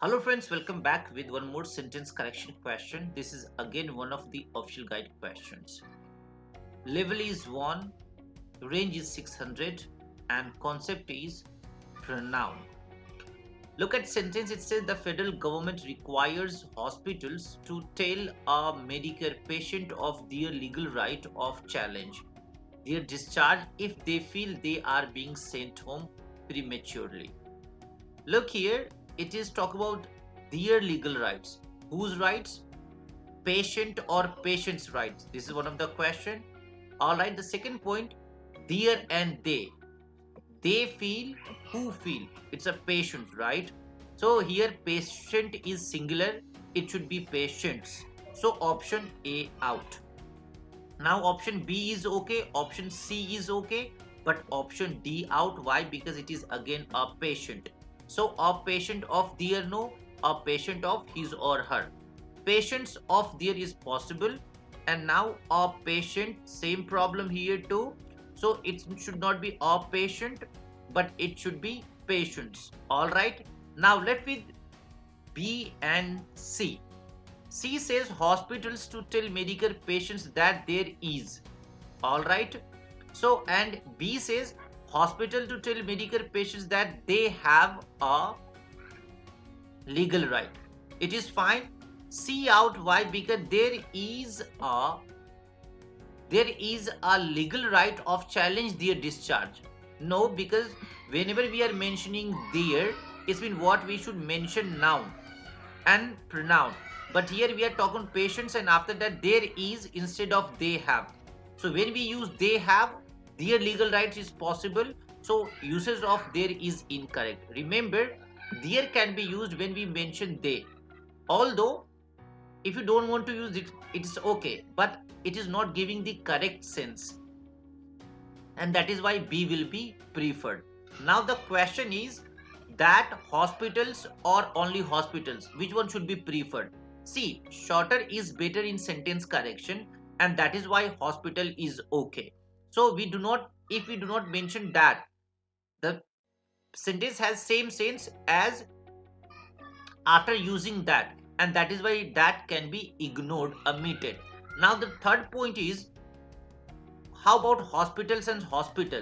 Hello friends, welcome back with one more sentence correction question. This is again one of the official guide questions. Level is 1, range is 600 and concept is pronoun. Look at sentence, it says the federal government requires hospitals to tell a Medicare patient of their legal right of challenge their discharge if they feel they are being sent home prematurely. Look here, it is talk about their legal rights. Whose rights? Patient or patient's rights. This is one of the question. All right. The second point, their and they. They feel. Who feel? It's a patient, right? So here patient is singular. It should be patients. So option A out. Now option B is okay. Option C is okay. But option D out. Why? Because it is again a patient. So a patient of their no, a patient of his or her. Patients of there is possible, and now a patient, same problem here too. So it should not be a patient, but it should be patients. All right. Now let me B and C. C says hospitals to tell Medicare patients that there is. All right. So and B says hospital to tell Medicare patients that they have a legal right. It is fine. See out why, because there is a legal right of challenge their discharge. No, because whenever we are mentioning there, it's been what we should mention noun and pronoun. But here we are talking patients, and after that there is instead of they have. So when we use they have, their legal rights is possible. So usage of there is incorrect. Remember, there can be used when we mention they. Although if you don't want to use it, it's okay, but it is not giving the correct sense, and that is why B will be preferred. Now the question is that hospitals or only hospitals, which one should be preferred? See, shorter is better in sentence correction, and that is why hospital is okay. So we do not, if we do not mention that, the sentence has same sense as after using that, and that is why that can be ignored, omitted. Now the third point is, how about hospitals and hospital?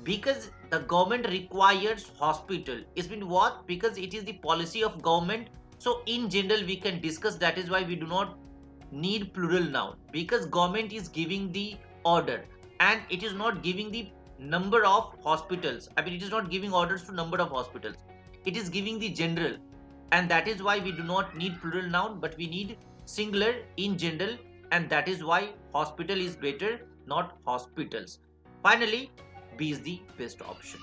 Because the government requires hospital. It's been what? Because it is the policy of government. So in general we can discuss, that is why we do not need plural noun, because government is giving the order, and it is not giving the number of hospitals. I mean, it is not giving orders to number of hospitals. It is giving the general, and that is why we do not need plural noun, but we need singular in general, and that is why hospital is better, not hospitals. Finally, B is the best option.